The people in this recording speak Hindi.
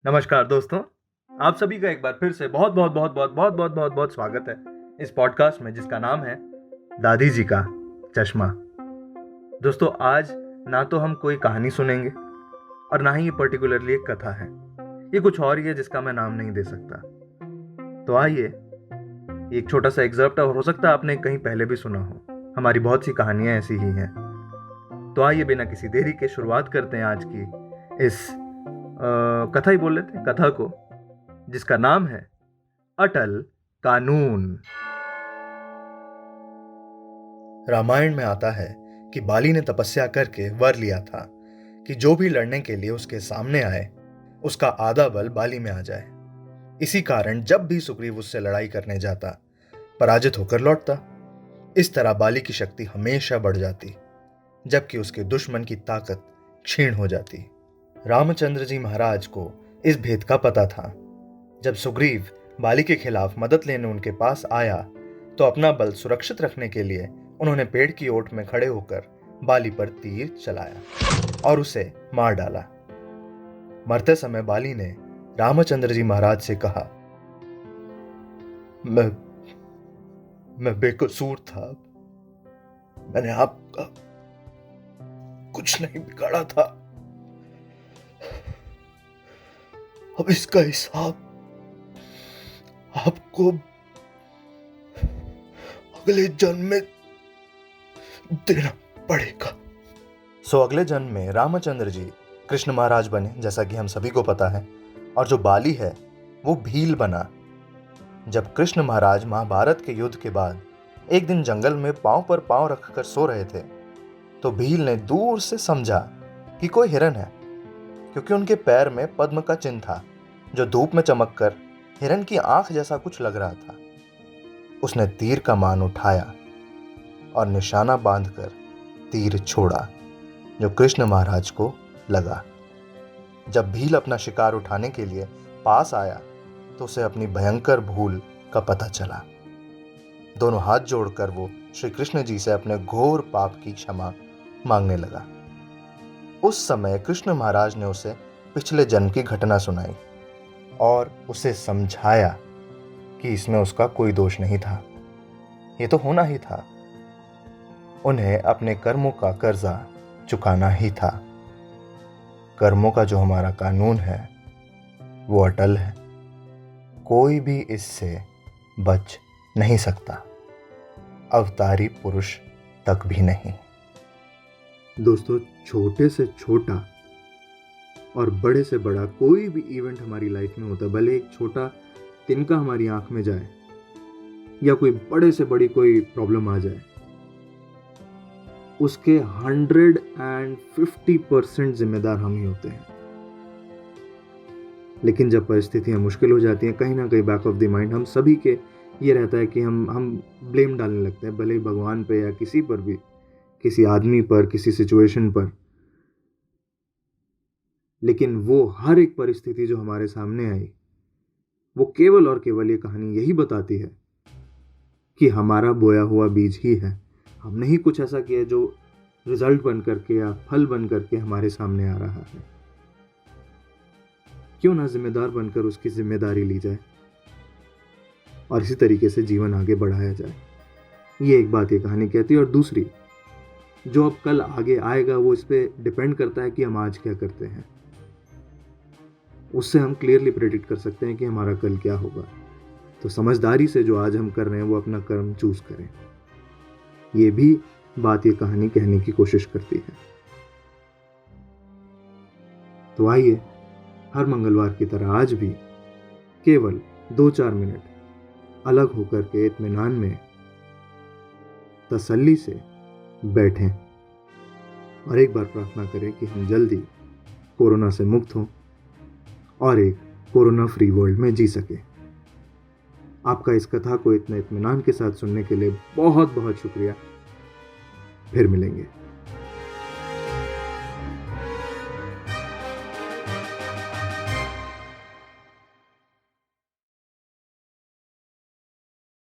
नमस्कार दोस्तों, आप सभी का एक बार फिर से बहुत बहुत बहुत बहुत बहुत बहुत बहुत बहुत स्वागत है इस पॉडकास्ट में जिसका नाम है दादी जी का चश्मा। दोस्तों, आज ना तो हम कोई कहानी सुनेंगे और ना ही ये पर्टिकुलरली एक कथा है। ये कुछ और ही है जिसका मैं नाम नहीं दे सकता। तो आइए, एक छोटा सा एग्जर्प्ट हो सकता है आपने कहीं पहले भी सुना हो। हमारी बहुत सी कहानियां ऐसी ही हैं। तो आइए, बिना किसी देरी के शुरुआत करते हैं आज की इस कथा ही बोल लेते हैं, कथा को, जिसका नाम है अटल कानून। रामायण में आता है कि बाली ने तपस्या करके वर लिया था कि जो भी लड़ने के लिए उसके सामने आए उसका आधा बल बाली में आ जाए। इसी कारण जब भी सुग्रीव उससे लड़ाई करने जाता पराजित होकर लौटता। इस तरह बाली की शक्ति हमेशा बढ़ जाती जबकि उसके दुश्मन की ताकत क्षीण हो जाती। रामचंद्र जी महाराज को इस भेद का पता था। जब सुग्रीव बाली के खिलाफ मदद लेने उनके पास आया तो अपना बल सुरक्षित रखने के लिए उन्होंने पेड़ की ओट में खड़े होकर बाली पर तीर चलाया और उसे मार डाला। मरते समय बाली ने रामचंद्र जी महाराज से कहा, मैं बेकसूर था। मैंने आपका कुछ नहीं बिगाड़ा था। अब इसका हिसाब आपको अगले जन्म में देना पड़ेगा। अगले जन्म में रामचंद्र जी कृष्ण महाराज बने, जैसा कि हम सभी को पता है, और जो बाली है वो भील बना। जब कृष्ण महाराज महाभारत के युद्ध के बाद एक दिन जंगल में पांव पर पांव रखकर सो रहे थे तो भील ने दूर से समझा कि कोई हिरन है, क्योंकि उनके पैर में पद्म का चिन्ह था जो धूप में चमककर हिरन की आंख जैसा कुछ लग रहा था। उसने तीर का मान उठाया और निशाना बांधकर तीर छोड़ा जो कृष्ण महाराज को लगा। जब भील अपना शिकार उठाने के लिए पास आया तो उसे अपनी भयंकर भूल का पता चला। दोनों हाथ जोड़कर वो श्री कृष्ण जी से अपने घोर पाप की क्षमा मांगने लगा। उस समय कृष्ण महाराज ने उसे पिछले जन्म की घटना सुनाई और उसे समझाया कि इसमें उसका कोई दोष नहीं था। ये तो होना ही था। उन्हें अपने कर्मों का कर्जा चुकाना ही था। कर्मों का जो हमारा कानून है वो अटल है। कोई भी इससे बच नहीं सकता, अवतारी पुरुष तक भी नहीं। दोस्तों, छोटे से छोटा और बड़े से बड़ा कोई भी इवेंट हमारी लाइफ में होता है, भले एक छोटा तिनका हमारी आंख में जाए या कोई बड़े से बड़ी कोई प्रॉब्लम आ जाए, उसके 150% जिम्मेदार हम ही होते हैं। लेकिन जब परिस्थितियां मुश्किल हो जाती हैं, कहीं ना कहीं बैक ऑफ द माइंड हम सभी के ये रहता है कि हम ब्लेम डालने लगते हैं, भले ही भगवान पे या किसी पर भी, किसी आदमी पर, किसी सिचुएशन पर। लेकिन वो हर एक परिस्थिति जो हमारे सामने आई वो केवल और केवल ये कहानी यही बताती है कि हमारा बोया हुआ बीज ही है। हमने ही कुछ ऐसा किया जो रिजल्ट बन करके या फल बन करके हमारे सामने आ रहा है। क्यों ना जिम्मेदार बनकर उसकी जिम्मेदारी ली जाए और इसी तरीके से जीवन आगे बढ़ाया जाए। ये एक बात ये कहानी कहती है। और दूसरी, जो अब कल आगे आएगा वो इस पे डिपेंड करता है कि हम आज क्या करते हैं। उससे हम क्लियरली प्रेडिक्ट कर सकते हैं कि हमारा कल क्या होगा। तो समझदारी से जो आज हम कर रहे हैं वो अपना कर्म चूज करें। ये भी बात ये कहानी कहने की कोशिश करती है। तो आइए, हर मंगलवार की तरह आज भी केवल 2-4 मिनट अलग होकर के इत्मीनान में तसल्ली से बैठें और एक बार प्रार्थना करें कि हम जल्दी कोरोना से मुक्त हों और एक कोरोना फ्री वर्ल्ड में जी सके। आपका इस कथा को इतने इत्मीनान के साथ सुनने के लिए बहुत बहुत शुक्रिया। फिर मिलेंगे।